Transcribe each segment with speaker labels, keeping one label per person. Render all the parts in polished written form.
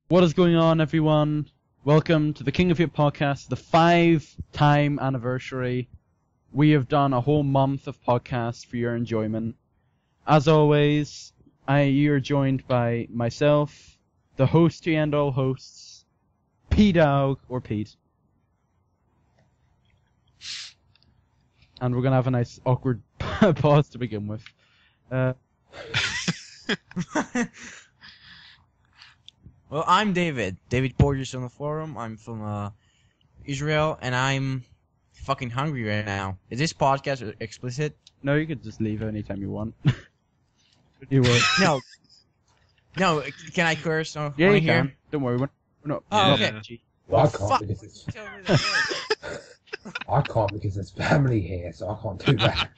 Speaker 1: What is going on, everyone? Welcome to the King of Hip podcast, the 5-time anniversary. We have done a whole month of podcasts for your enjoyment. As always, you are joined by myself, the host to end all hosts, Pdaaaawg, or Pete. And we're going to have a nice awkward pause to begin with.
Speaker 2: Well, I'm DavidPorges on the forum. I'm from Israel, and I'm fucking hungry right now. Is this podcast explicit?
Speaker 1: No, you could just leave anytime you want. You will.
Speaker 2: No. No, can I curse? No,
Speaker 1: Yeah, you
Speaker 2: here?
Speaker 1: can. Don't worry, we're not.
Speaker 2: Oh,
Speaker 1: we're
Speaker 2: okay.
Speaker 1: not edgy.
Speaker 3: Well, I
Speaker 2: Fuck.
Speaker 3: can't because it's
Speaker 2: Tell me the word.
Speaker 3: I can't because there's family here, so I can't do that.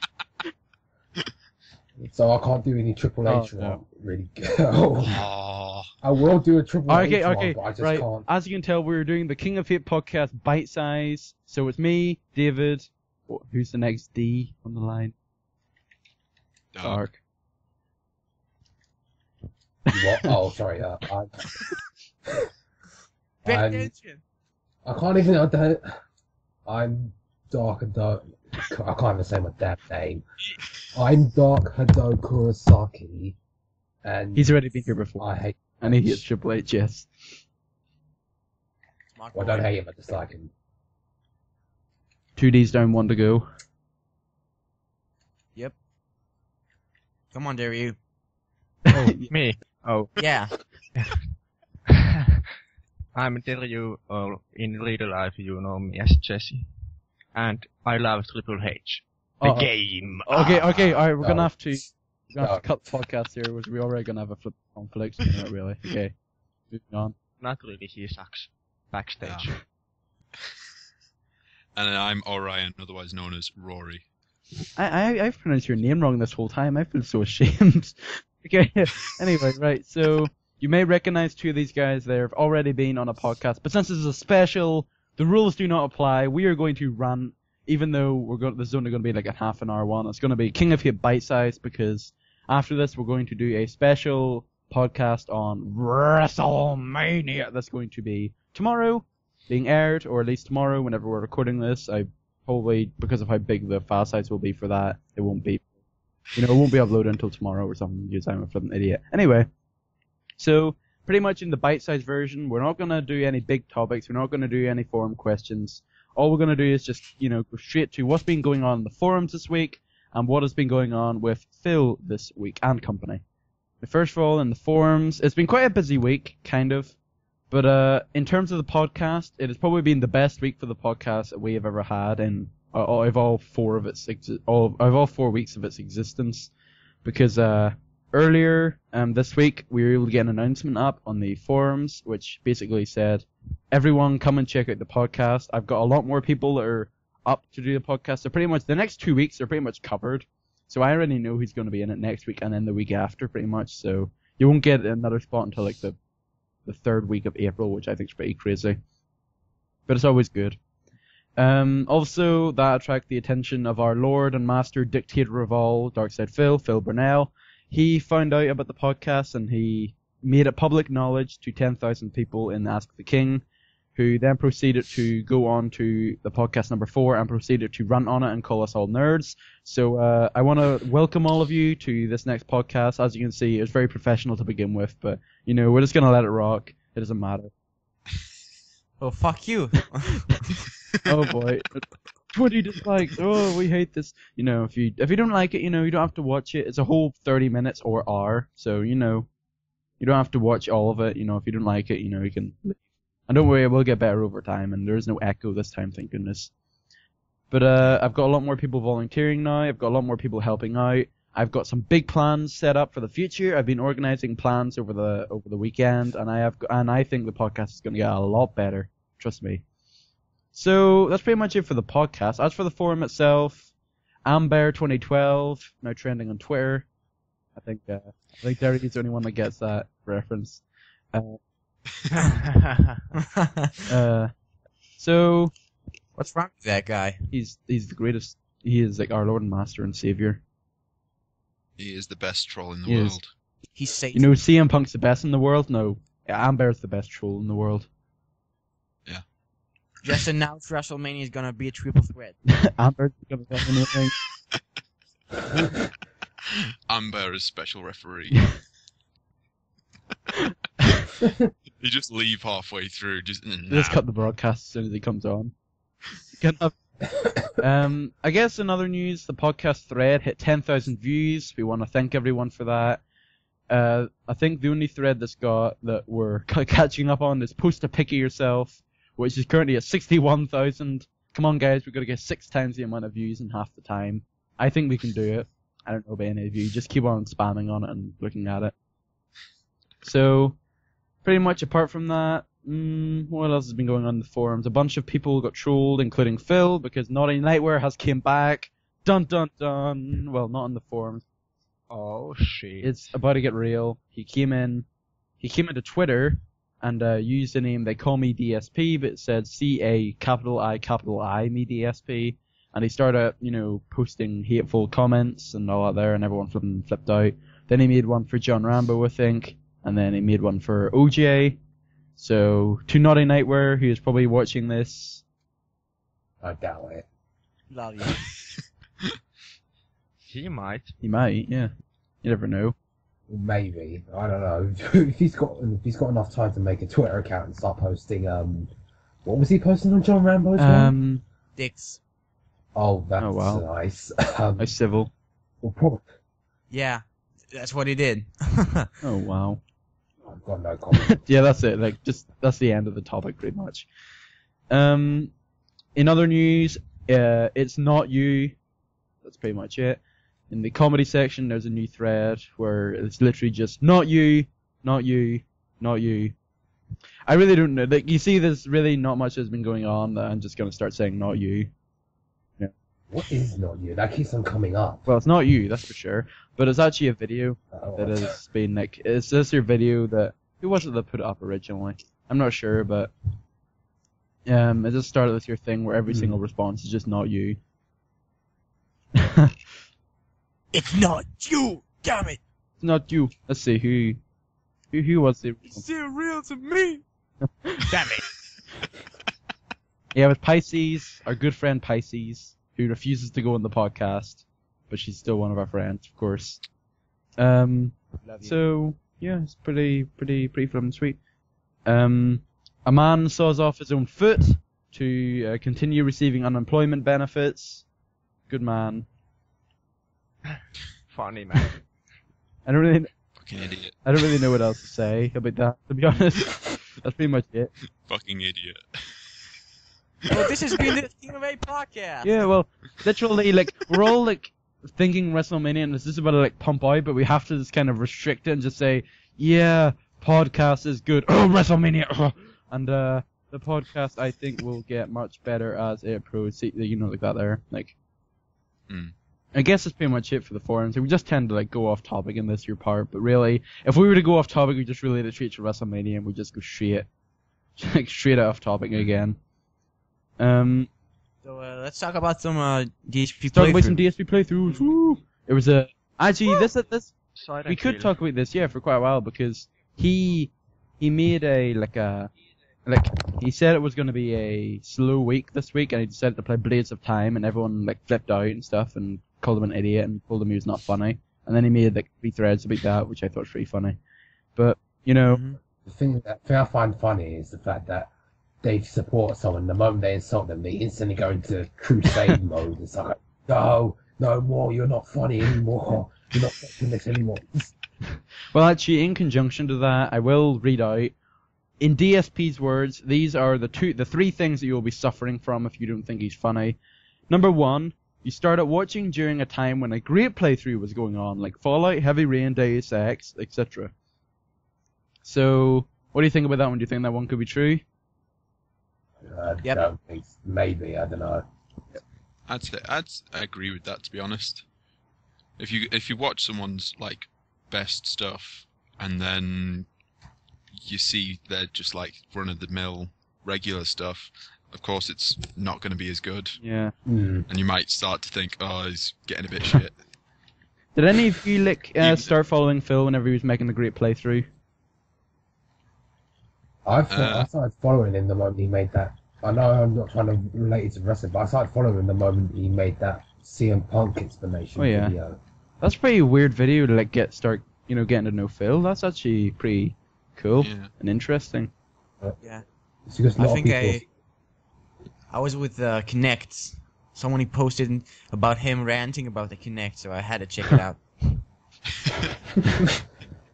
Speaker 3: So I can't do any Triple H
Speaker 1: Oh,
Speaker 3: one.
Speaker 1: no.
Speaker 3: Really good.
Speaker 4: Oh,
Speaker 3: I will do a Triple H
Speaker 1: Okay,
Speaker 3: one, but I just
Speaker 1: right.
Speaker 3: can't.
Speaker 1: As you can tell, we're doing the King of Hip podcast bite-size. So it's me, David. Who's the next D on the line? Dark.
Speaker 3: What? Oh, sorry.
Speaker 2: Pay
Speaker 3: I'm,
Speaker 2: attention.
Speaker 3: I can't even. I'm Dark and Dark. I can't even say my damn name. I'm DarkHadouKurosaki, and
Speaker 1: He's already been here before.
Speaker 3: I hate.
Speaker 1: And he hits Triple H, yes.
Speaker 2: Smart
Speaker 3: Well, I
Speaker 2: boy.
Speaker 3: don't hate him. I dislike him.
Speaker 1: 2 Ds down, 1 to go.
Speaker 2: Yep. Come on, Deryu.
Speaker 4: oh, me. Oh,
Speaker 2: Yeah.
Speaker 4: I'm Deryu, or in real life you know me as Jesse. And I love Triple H. The
Speaker 1: Oh,
Speaker 4: game.
Speaker 1: Okay, alright, we're
Speaker 3: No.
Speaker 1: gonna have to
Speaker 3: No.
Speaker 1: cut the podcast here, because we're already gonna have a flip conflict. Not really. Okay. Moving on.
Speaker 4: Not really, he sucks. Backstage.
Speaker 5: Yeah. And I'm Orion, otherwise known as Rory.
Speaker 1: I've pronounced your name wrong this whole time. I feel so ashamed. Okay, anyway, right, so you may recognize 2 of these guys. They've already been on a podcast, but since this is a special, the rules do not apply. We are going to run, even though this is only going to be like a half an hour one. It's going to be King of Hip Bite Size, because after this we're going to do a special podcast on WrestleMania. That's going to be tomorrow, being aired, or at least tomorrow whenever we're recording this. I probably, because of how big the file size will be for that, it won't be uploaded until tomorrow or something, because I'm a flippin' idiot. Anyway, so pretty much in the bite-sized version, we're not going to do any big topics, we're not going to do any forum questions. All we're going to do is just, go straight to what's been going on in the forums this week, and what has been going on with Phil this week, and company. But first of all, in the forums, it's been quite a busy week, kind of. But in terms of the podcast, it has probably been the best week for the podcast that we have ever had in of all 4 weeks of its existence, because earlier this week we were able to get an announcement up on the forums, which basically said, everyone come and check out the podcast. I've got a lot more people that are up to do the podcast, so pretty much the next 2 weeks are pretty much covered. So I already know who's going to be in it next week and then the week after, pretty much. So you won't get another spot until like the 3rd week of April, which I think is pretty crazy. But it's always good. Also, that attracted the attention of our Lord and Master Dictator of all, Darkside Phil Burnell. He found out about the podcast and he made it public knowledge to 10,000 people in Ask the King, who then proceeded to go on to the podcast number 4 and proceeded to rant on it and call us all nerds. So I want to welcome all of you to this next podcast. As you can see, it was very professional to begin with, but, we're just going to let it rock. It doesn't matter.
Speaker 2: Oh, fuck you.
Speaker 1: Oh boy. 20 dislikes. Oh, we hate this. If you don't like it, you don't have to watch it. It's a whole 30 minutes or hour. So, you don't have to watch all of it. If you don't like it, you can leave. And don't worry, we'll get better over time, and there is no echo this time, thank goodness. But I've got a lot more people volunteering now. I've got a lot more people helping out. I've got some big plans set up for the future. I've been organizing plans over the weekend, and I think the podcast is going to get a lot better. Trust me. So that's pretty much it for the podcast. As for the forum itself, Amber2012 now trending on Twitter. I think Deryu's the only one that gets that reference. So
Speaker 2: What's wrong with that guy?
Speaker 1: he's the greatest. He is like our Lord and Master and Savior.
Speaker 5: He is the best troll in the
Speaker 1: He is.
Speaker 5: world.
Speaker 2: He's Satan.
Speaker 1: CM Punk's the best in the world? No. Yeah, Amber's the best troll in the world.
Speaker 2: Just announced WrestleMania is gonna be a triple threat.
Speaker 1: Amber's becoming anything.
Speaker 5: Amber is special referee. You just leave halfway through. Just
Speaker 1: cut the broadcast as soon as he comes on. Good enough. I guess in other news, the podcast thread hit 10,000 views. We want to thank everyone for that. I think the only thread that we're catching up on is Post a Pick of Yourself, which is currently at 61,000. Come on, guys, we've got to get 6 times the amount of views in half the time. I think we can do it. I don't know about any of you. Just keep on spamming on it and looking at it. So, pretty much apart from that, what else has been going on in the forums? A bunch of people got trolled, including Phil, because Naughty Nightwear has came back. Dun dun dun. Well, not in the forums.
Speaker 4: Oh shit.
Speaker 1: It's about to get real. He came into Twitter and used the name, they call me DSP, but it said CA me DSP. And he started, posting hateful comments and all that there, and everyone flipped out. Then he made one for John Rambo, I think, and then he made one for OJ. So, to Naughty Nightwear, who is probably watching this.
Speaker 3: I doubt it.
Speaker 2: Love you.
Speaker 4: He might.
Speaker 1: He might, yeah. You never know.
Speaker 3: Maybe. I don't know. if he's got enough time to make a Twitter account and start posting, what was he posting on John Rambo's one?
Speaker 2: Dicks.
Speaker 3: Oh, that's
Speaker 1: wow.
Speaker 3: nice.
Speaker 1: Nice civil.
Speaker 3: Well, probably.
Speaker 2: Yeah, that's what he did.
Speaker 1: Oh, wow.
Speaker 3: I've got no comment.
Speaker 1: Yeah, that's it. That's the end of the topic, pretty much. In other news, it's not you. That's pretty much it. In the comedy section, there's a new thread where it's literally just not you, not you, not you. I really don't know. You see, there's really not much has been going on that I'm just gonna start saying not you. Yeah.
Speaker 3: What is not you? That keeps on coming up.
Speaker 1: Well, it's not you, that's for sure. But it's actually a video that has been it's just your video that who was it that put it up originally? I'm not sure, but it just started with your thing where every single response is just not you.
Speaker 2: It's not you, damn it!
Speaker 1: It's not you. Let's see who was the
Speaker 2: It's still real to me. Damn it!
Speaker 1: Yeah, with Pisces, our good friend Pisces, who refuses to go on the podcast, but she's still one of our friends, of course. So yeah, it's pretty fun and sweet. A man saws off his own foot to continue receiving unemployment benefits. Good man.
Speaker 4: Funny man.
Speaker 1: I don't really know what else to say about that, to be honest. That's pretty much it.
Speaker 5: Fucking idiot.
Speaker 2: Well, this has been the TKOH podcast.
Speaker 1: Yeah, well, literally, we're all, thinking WrestleMania and this is about to, pump out, but we have to just kind of restrict it and just say, yeah, podcast is good. Oh, WrestleMania! And, the podcast, I think, will get much better as it proceeds, like that there. I guess that's pretty much it for the forums. We just tend to go off topic in this year part, but really, if we were to go off topic, we just relate it straight to WrestleMania and we just go straight off topic again.
Speaker 2: So let's talk about some DSP
Speaker 1: Let's talk about some DSP playthroughs. Woo! It was actually this
Speaker 4: Silent
Speaker 1: we could
Speaker 4: kill.
Speaker 1: talk about this for quite a while because he made he said it was going to be a slow week this week and he decided to play Blades of Time and everyone flipped out and stuff and called him an idiot and told him he was not funny. And then he made 3 threads about that, which I thought was pretty funny. But,
Speaker 3: The thing I find funny is the fact that they support someone, the moment they insult them, they instantly go into crusade mode. It's like, no more, you're not funny anymore. You're not fucking this anymore.
Speaker 1: Well, actually, in conjunction to that, I will read out, in DSP's words, these are the 3 things that you'll be suffering from if you don't think he's funny. Number 1, you started watching during a time when a great playthrough was going on, like Fallout, Heavy Rain, Deus Ex, etc. So, what do you think about that one? Do you think that one could be true?
Speaker 3: I don't think, maybe, I don't know.
Speaker 5: I'd agree with that, to be honest. If you watch someone's best stuff and then you see they're just run of the mill regular stuff, of course it's not going to be as good.
Speaker 1: Yeah.
Speaker 5: And you might start to think, oh, he's getting a bit shit.
Speaker 1: Did any of you start following Phil whenever he was making the great playthrough?
Speaker 3: I started following him the moment he made that. I know I'm not trying to relate it to wrestling, but I started following him the moment he made that CM Punk explanation video.
Speaker 1: That's a pretty weird video to like start getting to know Phil. That's actually pretty cool and interesting.
Speaker 2: Yeah.
Speaker 3: It's because
Speaker 2: I think I was with Kinect. Someone he posted about him ranting about the Kinect, so I had to check it out.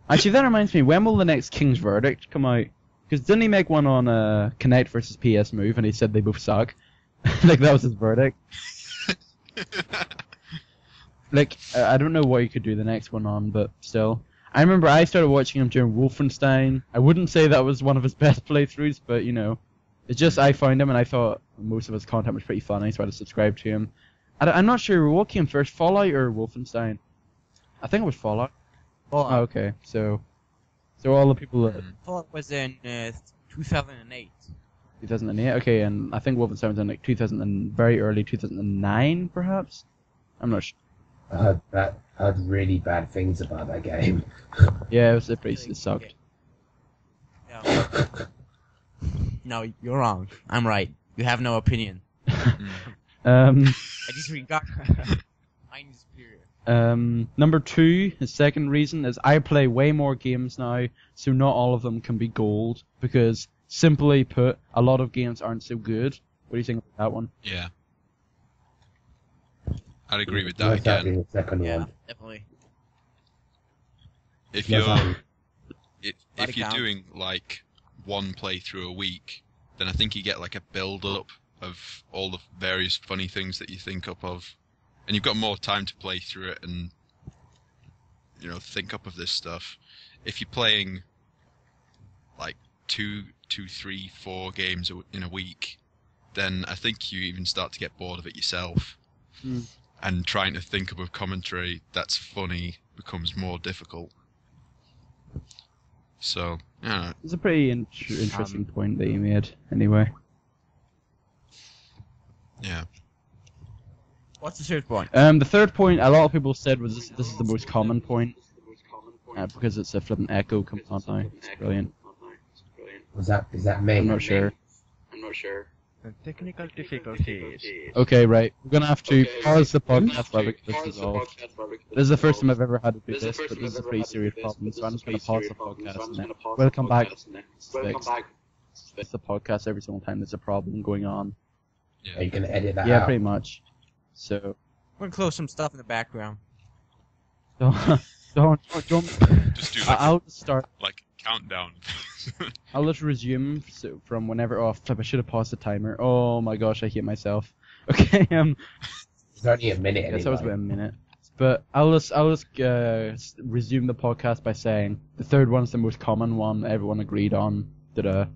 Speaker 1: Actually, that reminds me. When will the next King's Verdict come out? Because didn't he make one on Kinect versus PS Move, and he said they both suck? Like that was his verdict. Like I don't know what you could do the next one on, but still. I remember I started watching him during Wolfenstein. I wouldn't say that was one of his best playthroughs, but it's just I found him and I thought most of his content was pretty funny, so I had to subscribe to him. I'm not sure what came first, Fallout or Wolfenstein. I think it was Fallout.
Speaker 2: Fallout.
Speaker 1: Oh, okay, so all the people that...
Speaker 2: Fallout was in 2008.
Speaker 1: 2008, okay, and I think Wolfenstein was in like very early 2009, perhaps? I'm not sure.
Speaker 3: I heard really bad things about that game.
Speaker 1: Yeah, it sucked.
Speaker 2: Yeah. No, you're wrong. I'm right. You have no opinion. I disregard. Mine is superior.
Speaker 1: Number 2, the second reason is I play way more games now, so not all of them can be gold, because simply put, a lot of games aren't so good. What do you think about that one?
Speaker 5: Yeah. I'd agree with that again.
Speaker 3: The second one.
Speaker 2: Definitely.
Speaker 5: If you're doing like one playthrough a week, then I think you get like a build-up of all the various funny things that you think up of, and you've got more time to play through it and think up of this stuff. If you're playing like 2, 3, 4 games in a week, then I think you even start to get bored of it yourself. And trying to think of a commentary that's funny becomes more difficult. So, yeah.
Speaker 1: It's a pretty interesting point that you made, anyway.
Speaker 5: Yeah.
Speaker 2: What's the third point?
Speaker 1: The third point, a lot of people said was this is the most common point. Because it's a flipping echo comes on now. It's brilliant.
Speaker 3: Is that me?
Speaker 1: I'm not sure.
Speaker 4: The technical difficulties.
Speaker 1: Okay, right. We're gonna have to pause the podcast while we get this resolved. This is the first time I've ever had to do this, but this is a pretty serious problem, so I'm just gonna pause the podcast and then we'll come back. Fix the podcast every single time there's a problem going on.
Speaker 5: Yeah.
Speaker 3: Are you gonna edit that out?
Speaker 1: Yeah, pretty much. So
Speaker 2: We're gonna close some stuff in the background.
Speaker 1: don't.
Speaker 5: Just do
Speaker 1: I'll just start.
Speaker 5: like countdown.
Speaker 1: I'll just resume from whenever. Oh, flip! I should have paused the timer. Oh my gosh, I hate myself. Okay,
Speaker 3: It's only a minute.
Speaker 1: Yes, that was about a minute. But I'll just resume the podcast by saying the third one's the most common one. Everyone agreed on. Alright,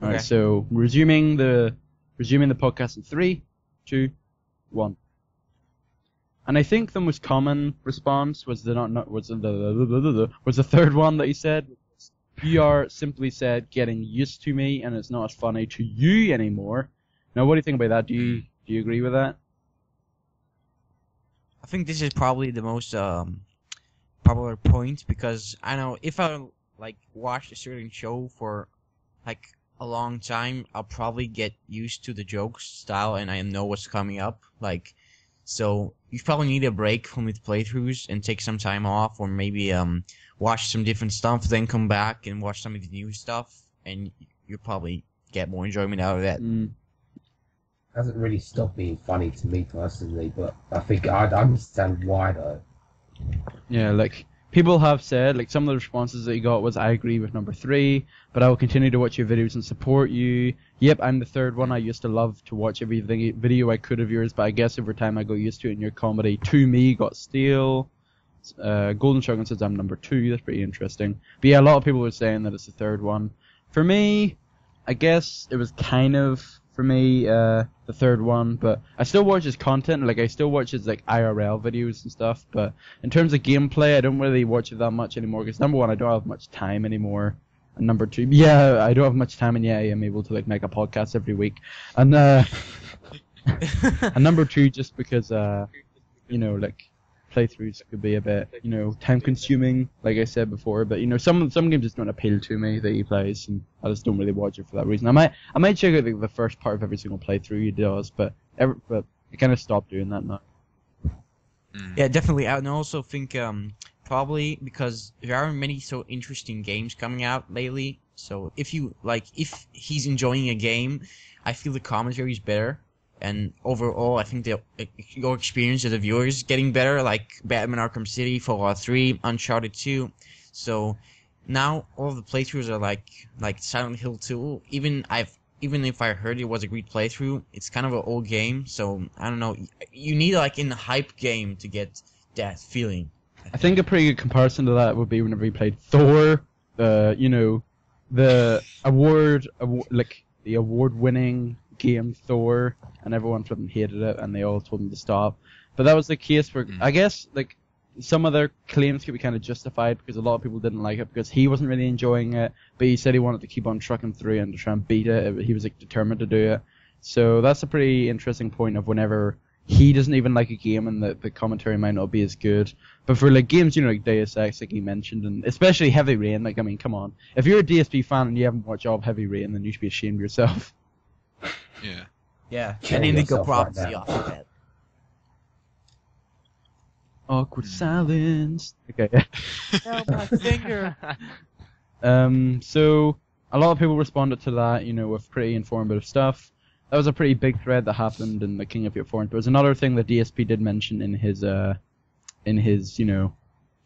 Speaker 2: Okay.
Speaker 1: so resuming the podcast in 3, 2, 1. And I think the most common response was the third one that he said. PR simply said getting used to me and it's not as funny to you anymore. Now, what do you think about that? Do you agree with that?
Speaker 2: I think this is probably the most popular point, because I know if I watch a certain show for a long time, I'll probably get used to the joke style and I know what's coming up. So you probably need a break from the playthroughs and take some time off, or maybe watch some different stuff, then come back and watch some of the new stuff, and you'll probably get more enjoyment out of that.
Speaker 3: Hasn't really stopped being funny to me personally, but I think I'd understand why though.
Speaker 1: Yeah, people have said, some of the responses that you got was, I agree with number 3, but I will continue to watch your videos and support you. Yep, I'm the third one. I used to love to watch every video I could of yours, but I guess over time I got used to it and your comedy to me got stale. Golden Shogun says I'm number 2. That's pretty interesting. But yeah, a lot of people were saying that it's the third one. For me, I guess it was kind of, the third one, but I still watch his content. I still watch his IRL videos and stuff, but in terms of gameplay, I don't really watch it that much anymore, because number 1, I don't have much time anymore, and number 2, yeah, I don't have much time, and yeah, I am able to make a podcast every week, and and number 2, just because playthroughs could be a bit, time consuming, like I said before. But some games just don't appeal to me that he plays, and I just don't really watch it for that reason. I might check out the first part of every single playthrough he does, but I kind of stopped doing that now.
Speaker 2: Yeah, definitely. I also think probably because there aren't many so interesting games coming out lately. So if he's enjoying a game, I feel the commentary is better. And overall, I think your experience as a viewer is getting better, like Batman Arkham City, Fallout 3, Uncharted 2. So now all of the playthroughs are like Silent Hill 2. Even if I heard it was a great playthrough, it's kind of an old game. So I don't know. You need in a hype game to get that feeling.
Speaker 1: I think a pretty good comparison to that would be whenever you played Thor. The award-winning game Thor, and everyone flipping hated it, and they all told him to stop. But that was the case where I guess some of their claims could be kind of justified because a lot of people didn't like it because he wasn't really enjoying it, but he said he wanted to keep on trucking through and to try and beat it. He was determined to do it. So that's a pretty interesting point of whenever he doesn't even like a game and the commentary might not be as good. But for games, like Deus Ex, like you mentioned, and especially Heavy Rain, come on. If you're a DSP fan and you haven't watched all of Heavy Rain, then you should be ashamed of yourself.
Speaker 5: Yeah.
Speaker 2: Yeah.
Speaker 3: Kill
Speaker 2: And Indigo
Speaker 3: yourself
Speaker 2: Prophecy
Speaker 3: right now.
Speaker 2: off of that.
Speaker 1: Awkward silence. Okay.
Speaker 2: Oh, my finger.
Speaker 1: So a lot of people responded to that, with pretty informative stuff. That was a pretty big thread that happened in the King of Your forums. But there's another thing that DSP did mention in his general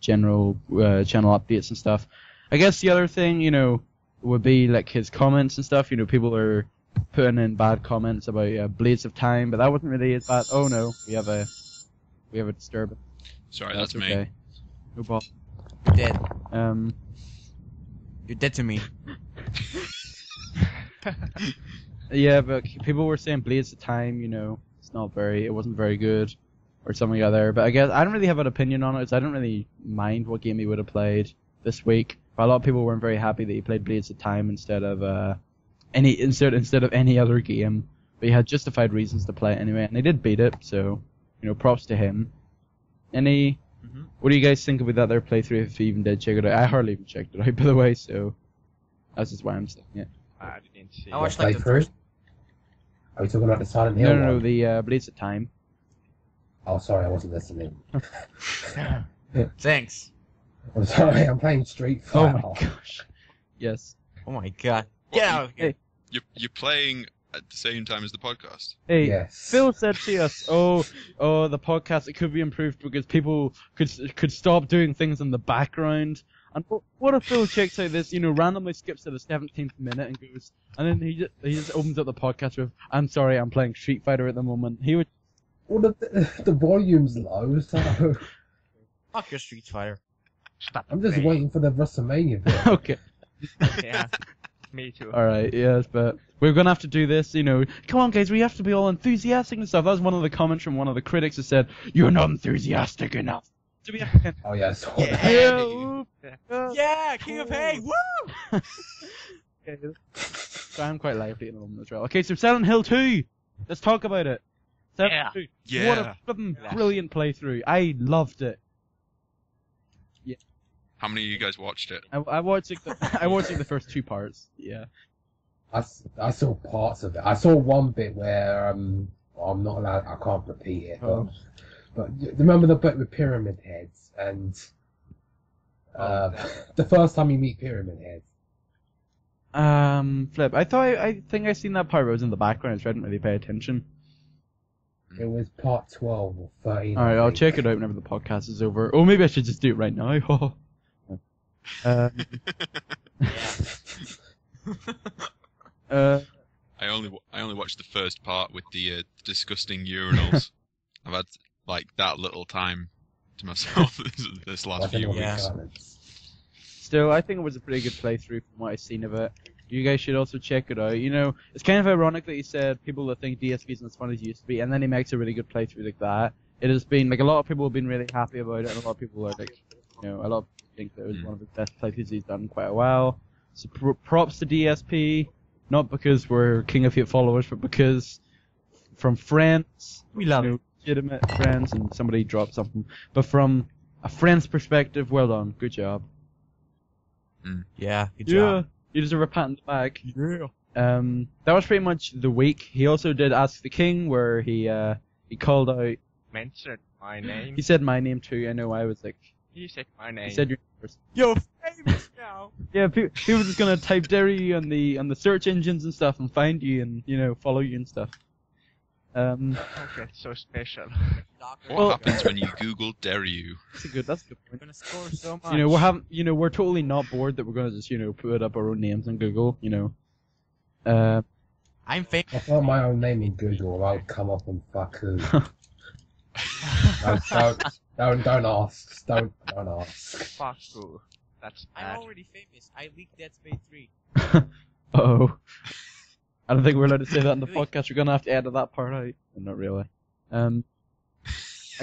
Speaker 1: channel updates and stuff. I guess the other thing, would be his comments and stuff. People are putting in bad comments about Blades of Time, but that wasn't really as bad. Oh no, we have a disturbance.
Speaker 5: Sorry, that's me.
Speaker 1: Okay. No problem.
Speaker 2: You're dead.
Speaker 1: Um.
Speaker 2: You're dead to me.
Speaker 1: Yeah, but people were saying Blades of Time, it wasn't very good, or something like that. But I guess I don't really have an opinion on it, so I don't really mind what game he would have played this week. But a lot of people weren't very happy that he played Blades of Time instead of any other game. But he had justified reasons to play it anyway, and he did beat it, so props to him. What do you guys think about that there playthrough if you even did check it out? I hardly even checked it out, by the way, so that's just why I'm saying it.
Speaker 4: I didn't see.
Speaker 2: I watched
Speaker 3: Play
Speaker 2: the
Speaker 3: through?
Speaker 2: first.
Speaker 3: Are we talking about the Silent Hill
Speaker 1: No,
Speaker 3: one?
Speaker 1: the Blades of Time.
Speaker 3: Oh, sorry, I wasn't listening.
Speaker 2: Thanks.
Speaker 3: I'm sorry, I'm playing Street
Speaker 1: Oh
Speaker 3: Fighter.
Speaker 1: my gosh. Yes.
Speaker 2: Oh my god. Get out of here.
Speaker 5: You're playing at the same time as the podcast.
Speaker 1: Hey,
Speaker 3: Yes.
Speaker 1: Phil said to us, "Oh, the podcast it could be improved because people could stop doing things in the background." And what if Phil checks out this, randomly skips to the 17th minute and goes, and then he just opens up the podcast with, "I'm sorry, I'm playing Street Fighter at the moment." He would.
Speaker 3: Well, the volume's low, so
Speaker 2: Fuck your Street Fighter.
Speaker 4: Stop
Speaker 3: I'm just
Speaker 4: playing.
Speaker 3: waiting for the WrestleMania bit.
Speaker 1: Okay.
Speaker 4: Yeah, me too.
Speaker 1: All right. Yes, but we're gonna have to do this. Come on, guys. We have to be all enthusiastic and stuff. That was one of the comments from one of the critics that said, "You're not enthusiastic enough." So we have to.
Speaker 3: Oh yeah, so
Speaker 2: Yeah, King of Hay. Woo!
Speaker 1: Okay. So I'm quite lively in the moment as well. Okay, so Silent Hill 2. Let's talk about it. Silent
Speaker 4: Yeah.
Speaker 1: Hill 2.
Speaker 5: Yeah.
Speaker 1: What a flippin' brilliant playthrough. I loved it.
Speaker 5: How many of you guys watched it?
Speaker 1: I watched the first two parts. Yeah.
Speaker 3: I saw parts of it. I saw one bit where I'm not allowed. I can't repeat it.
Speaker 1: Oh.
Speaker 3: But remember the bit with Pyramid Heads and the first time you meet Pyramid Heads.
Speaker 1: Flip. I think I seen that part, but it was in the background, so I didn't really pay attention.
Speaker 3: It was part 12 or 13.
Speaker 1: Alright, I'll check it out whenever the podcast is over. Oh, maybe I should just do it right now.
Speaker 5: I only watched the first part with the disgusting urinals. I've had that little time to myself this last few weeks.
Speaker 2: Yeah.
Speaker 1: Still, I think it was a pretty good playthrough from what I've seen of it. You guys should also check it out. It's kind of ironic that he said people that think DSP isn't as fun as it used to be, and then he makes a really good playthrough like that. It has been, a lot of people have been really happy about it, and a lot of people are a lot of people think that it was one of the best playthroughs he's done in quite a while. So props to DSP, not because we're King of Hit followers, but because from friends,
Speaker 2: We love it.
Speaker 1: legitimate friends and somebody dropped something. But from a friend's perspective, well done. Good job.
Speaker 2: Yeah, good
Speaker 1: Yeah.
Speaker 2: job.
Speaker 1: You deserve a pat on the back.
Speaker 2: Yeah.
Speaker 1: That was pretty much the week. He also did Ask the King, where he called out.
Speaker 4: Mentioned my name.
Speaker 1: He said my name too. I know. I was like.
Speaker 4: He said my name.
Speaker 1: He said your name first.
Speaker 2: You're famous now.
Speaker 1: Yeah, people just gonna type Deryu on the search engines and stuff and find you and follow you and stuff.
Speaker 4: Okay, so special.
Speaker 5: What happens when you Google Deryu?
Speaker 1: That's a good point.
Speaker 2: We're gonna score so much.
Speaker 1: We're totally not bored that we're gonna just put up our own names on Google.
Speaker 2: I'm famous.
Speaker 3: If I put my own name in Google, I'll come up and fuck who. Don't ask. Don't ask.
Speaker 4: Fuck you. That's
Speaker 2: I'm
Speaker 4: bad.
Speaker 2: already famous. I leaked Dead Space 3.
Speaker 1: Oh. I don't think we're allowed to say that in the podcast. We're gonna have to edit that part out. Not really. I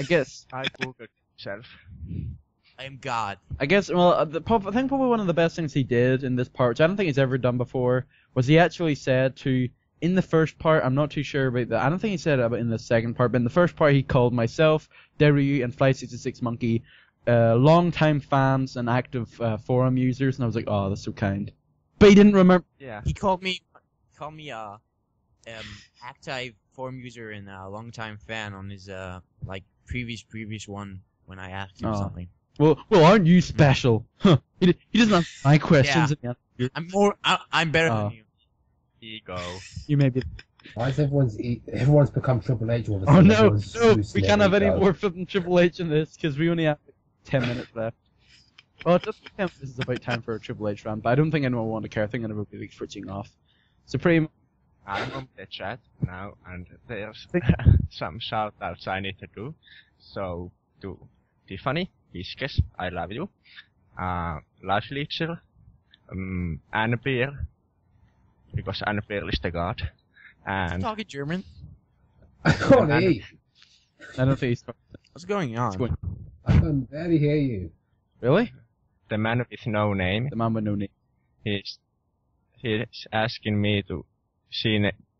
Speaker 1: guess.
Speaker 4: I googled himself.
Speaker 2: I'm God.
Speaker 1: I guess. Well, I think probably one of the best things he did in this part, which I don't think he's ever done before, was he actually said in the first part. I'm not too sure about that. I don't think he said it about in the second part, but in the first part he called myself, Deryu, and Fly66 Monkey long-time fans and active forum users, and I was like, oh, that's so kind. But he didn't remember.
Speaker 4: Yeah.
Speaker 2: He called me active forum user and a long-time fan on his previous one when I asked him something.
Speaker 1: Well, aren't you special? Huh. He doesn't answer my questions.
Speaker 2: Yeah. I'm better than you.
Speaker 4: Ego.
Speaker 1: You may be.
Speaker 3: Why is everyone's become Triple H all of a
Speaker 1: Oh
Speaker 3: sudden?
Speaker 1: no,
Speaker 3: Everyone's loose
Speaker 1: we
Speaker 3: and
Speaker 1: can't have any
Speaker 3: ego.
Speaker 1: more flipping Triple H in this because we only have 10 minutes left. Well, just 10 minutes is about time for a Triple H rant, but I don't think anyone will want to care. I think anyone will be switching off. So pretty much.
Speaker 4: I'm on the chat now, and there's some shout-outs I need to do. So, to Tiffany, Viscus, I love you. Life Leecher, Anne Beer, because Anne Beer is the god. And
Speaker 2: Talking German.
Speaker 3: I can't hear you.
Speaker 1: I don't think he's.
Speaker 2: What's going on?
Speaker 3: I can barely hear you.
Speaker 1: Really?
Speaker 4: the man with no name,
Speaker 1: The man with no name.
Speaker 4: he's asking me to,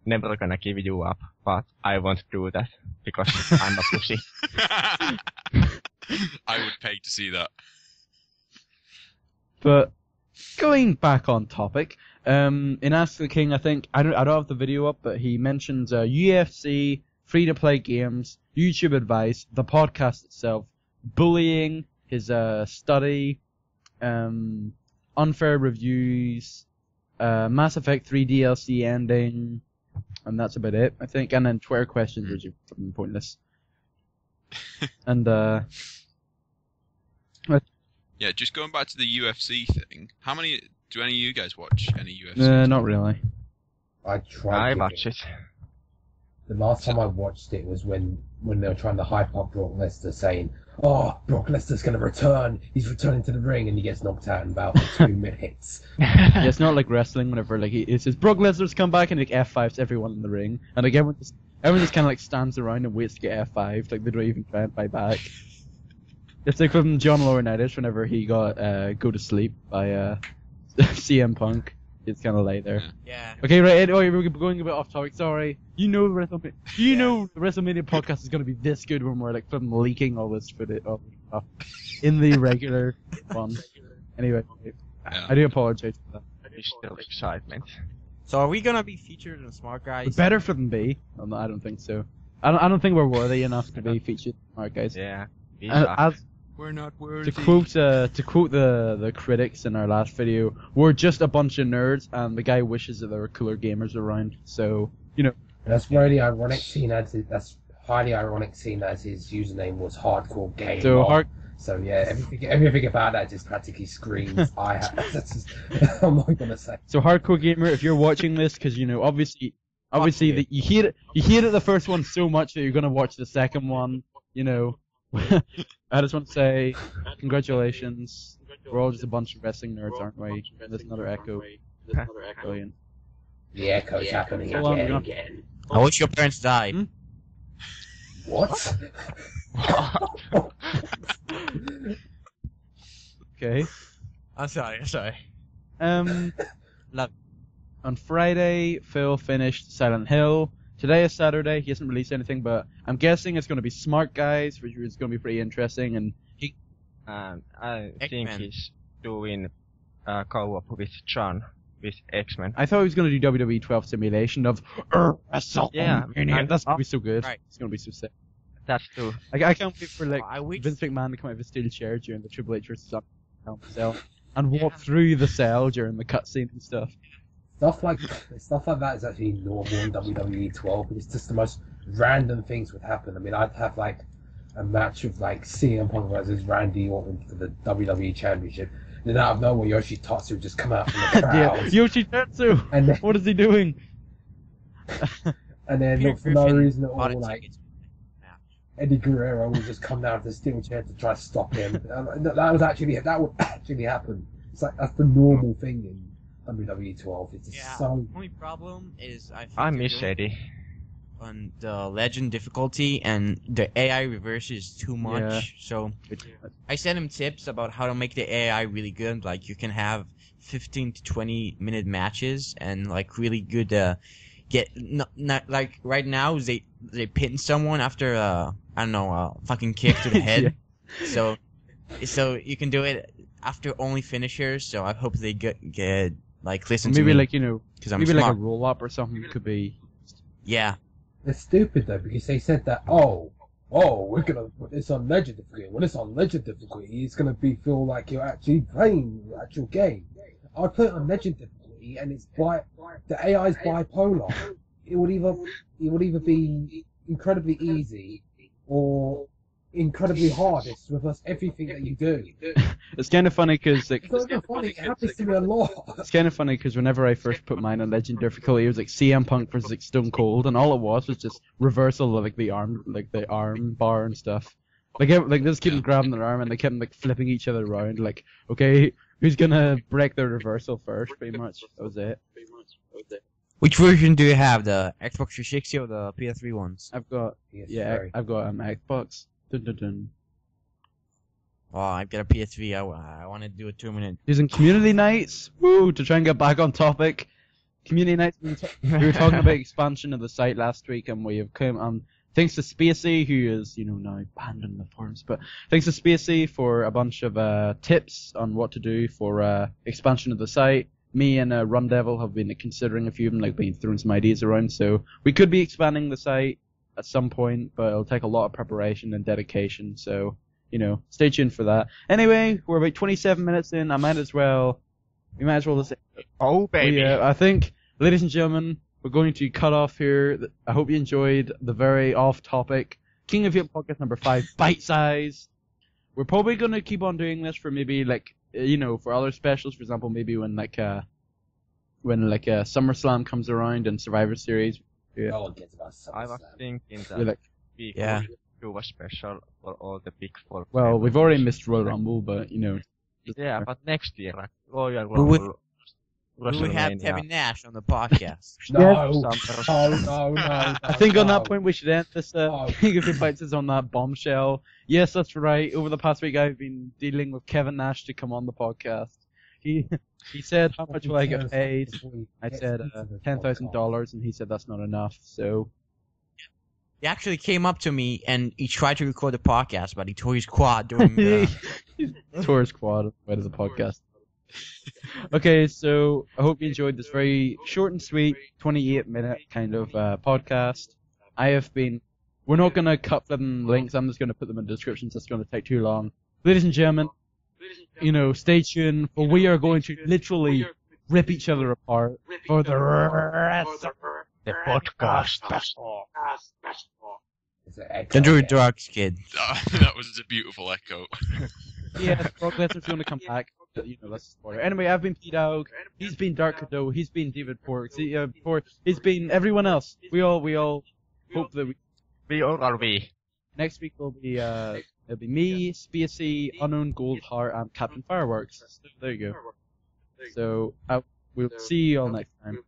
Speaker 4: never gonna give you up, but I won't do that, because I'm a pussy.
Speaker 5: I would pay to see that.
Speaker 1: But going back on topic, in Ask the King, I think I don't have the video up, but he mentions UFC, free-to-play games, YouTube advice, the podcast itself, bullying, his study, unfair reviews, Mass Effect 3 DLC ending, and that's about it, I think. And then Twitter questions, which are fucking pointless. And
Speaker 5: Yeah, just going back to the UFC thing. Do any of you guys watch any UFC?
Speaker 1: not really.
Speaker 3: I tried.
Speaker 4: I
Speaker 3: to.
Speaker 4: watch it.
Speaker 3: The last time I watched it was when they were trying to hype up Brock Lesnar, saying, "Oh, Brock Lesnar's going to return. He's returning to the ring," and he gets knocked out in about 2 minutes.
Speaker 1: Yeah, it's not like wrestling whenever it says Brock Lesnar's come back and like F5s everyone in the ring, and like everyone just kind of like stands around and waits to get F5'd, like they don't even try and fight back. It's like from John Laurinaitis whenever he got Go to Sleep by CM Punk. It's kind of late there.
Speaker 2: Yeah.
Speaker 1: Okay, right. We're going a bit off topic. Sorry. You know the WrestleMania podcast is going to be this good when we're like from leaking all this footage stuff in the regular one. Anyway,
Speaker 5: Yeah.
Speaker 1: I do apologize for that.
Speaker 4: It's still excitement.
Speaker 2: So are we gonna be featured in Smart Guys?
Speaker 1: But better for them be. I don't think so. I don't think we're worthy enough to be featured. Alright, guys.
Speaker 4: Yeah.
Speaker 5: We're not worthy.
Speaker 1: To quote the critics in our last video, we're just a bunch of nerds, and the guy wishes that there were cooler gamers around. So
Speaker 3: That's really ironic, seeing as that's highly ironic, seeing as his username was Hardcore Gamer. So yeah, everything about that just practically screams. That's just, I'm not gonna say.
Speaker 1: So Hardcore Gamer, if you're watching this, because obviously that you hate it the first one so much that you're gonna watch the second one. I just want to say congratulations. We're all just a bunch of wrestling nerds, aren't we? There's another echo. Brilliant.
Speaker 3: The echo's happening
Speaker 1: Hold on,
Speaker 3: again.
Speaker 2: I wish your parents died.
Speaker 3: What?
Speaker 1: Okay.
Speaker 2: I'm sorry.
Speaker 1: On Friday, Phil finished Silent Hill. today is Saturday. He hasn't released anything, but I'm guessing it's going to be Smart Guys, which is going to be pretty interesting. And
Speaker 4: I think
Speaker 2: X-Men.
Speaker 4: he's doing co-op with John with X-Men.
Speaker 1: I thought he was going to do WWE 12 simulation of WrestleMania.
Speaker 4: Yeah,
Speaker 1: That's going to be so good.
Speaker 2: Right.
Speaker 1: It's going to be so sick.
Speaker 4: That's true.
Speaker 1: I can't wait for like
Speaker 2: I wish-
Speaker 1: Vince McMahon to come out of a steel chair during the Triple H versus cell and walk through the cell during the cutscene and stuff.
Speaker 3: Stuff like that is actually normal in WWE 12. It's just the most random things would happen. I mean, I'd have like a match of like CM Punk versus Randy Orton for the WWE Championship. Then out of nowhere, Yoshitatsu would just come out from the crowd.
Speaker 1: Yoshitatsu!
Speaker 3: And then,
Speaker 1: What is he doing?
Speaker 3: and then
Speaker 2: Peter
Speaker 3: for no
Speaker 2: Griffin
Speaker 3: reason at
Speaker 2: bought
Speaker 3: all,
Speaker 2: a
Speaker 3: like
Speaker 2: ticket.
Speaker 3: Eddie Guerrero would just come down to the steel chair to try to stop him. That would actually happen. It's like that's the normal thing in WWE 12. It's just
Speaker 2: Yeah.
Speaker 3: so.
Speaker 2: The only problem is I think
Speaker 4: I
Speaker 2: they're
Speaker 4: miss
Speaker 2: doing
Speaker 4: Eddie.
Speaker 2: on the legend difficulty, and the AI reverse is too much.
Speaker 1: Yeah.
Speaker 2: So I sent him tips about how to make the AI really good. Like you can have 15 to 20 minute matches and like really good. Get not like right now they pin someone after I don't know a fucking kick to the head. So you can do it after only finishers. So I hope they get like listen to
Speaker 1: Maybe
Speaker 2: me
Speaker 1: like, you know,
Speaker 2: because I'm
Speaker 1: maybe
Speaker 2: smart.
Speaker 1: like a roll up or something could be.
Speaker 2: Yeah.
Speaker 3: It's stupid though because they said that we're gonna put this on legend difficulty. When it's on legend difficulty, it's gonna feel like you're actually playing the actual game. I'd put it on legend difficulty, and it's the AI is bipolar. It would either be incredibly easy or incredibly hard. It's reverse everything that you do.
Speaker 1: It's kind of funny because like,
Speaker 3: It's not even funny. It happens to me a lot.
Speaker 1: it's kind of funny because whenever I first put mine on Legend difficulty, it was like CM Punk versus like Stone Cold, and all it was just reversal of like the arm bar and stuff. Like they just keep grabbing their arm and they kept like flipping each other around. Like, okay, who's gonna break their reversal first? Pretty much, that was it.
Speaker 2: Which version do you have? The Xbox 360 or the PS3 ones?
Speaker 1: I've got
Speaker 3: PS3.
Speaker 1: I've got Xbox. Dun, dun, dun.
Speaker 2: Oh, I've got a PS3. I want to do a 2-minute.
Speaker 1: Using community nights, woo, to try and get back on topic. Community nights. We were talking about expansion of the site last week, and we have come thanks to Spacey, who is now banned on the forums, but thanks to Spacey for a bunch of tips on what to do for expansion of the site. Me and Run Devil have been considering a few of them, like been throwing some ideas around. So we could be expanding the site at some point, but it'll take a lot of preparation and dedication. So stay tuned for that. Anyway, we're about 27 minutes in. We might as well just.
Speaker 4: Oh, baby.
Speaker 1: Yeah, I think, ladies and gentlemen, we're going to cut off here. I hope you enjoyed the very off-topic King of Hip podcast number 5, Bite-Size. We're probably going to keep on doing this for maybe, for other specials. For example, maybe when SummerSlam comes around and Survivor Series. Yeah.
Speaker 3: No one cares about
Speaker 4: I was
Speaker 3: SummerSlam.
Speaker 4: thinking
Speaker 1: We're
Speaker 4: that
Speaker 1: like,
Speaker 4: we
Speaker 2: Yeah.
Speaker 4: could do a special for all the big four.
Speaker 1: well, we've already missed Royal Rumble, but,
Speaker 4: Yeah, but next year, like Royal
Speaker 2: We would-
Speaker 4: Rumble.
Speaker 2: We will have
Speaker 4: WrestleMania.
Speaker 2: Kevin Nash on the podcast.
Speaker 3: No,
Speaker 4: Some-
Speaker 3: no.
Speaker 1: I think on that point we should end this
Speaker 3: No.
Speaker 1: King of Hip Fights on that bombshell. Yes, that's right. Over the past week I've been dealing with Kevin Nash to come on the podcast. He said, how much will I get paid? I said $10,000, and he said that's not enough. So
Speaker 2: He actually came up to me and he tried to record the podcast, but he tore his quad during the...
Speaker 1: tore his quad away to the podcast. Okay, so I hope you enjoyed this very short and sweet 28-minute kind of podcast. We're not going to cut them links, I'm just going to put them in the descriptions, it's going to take too long. Ladies and gentlemen, stay tuned, for we are going to literally rip each other apart for the rest of
Speaker 4: The podcast special.
Speaker 2: Don't do drugs, kid.
Speaker 5: That was a beautiful echo.
Speaker 1: Yeah, Brock Lesnar's going to come back. That's a spoiler. Anyway, I've been Pdaaaawg. He's been DarkHadouKurosaki. He's been DavidPorges. He's been everyone else. We all hope that
Speaker 4: We all are we.
Speaker 1: next week will be it'll be me, Spacey, Unknown Goldheart, and Captain Fireworks. So there you go. So we'll see you all next time.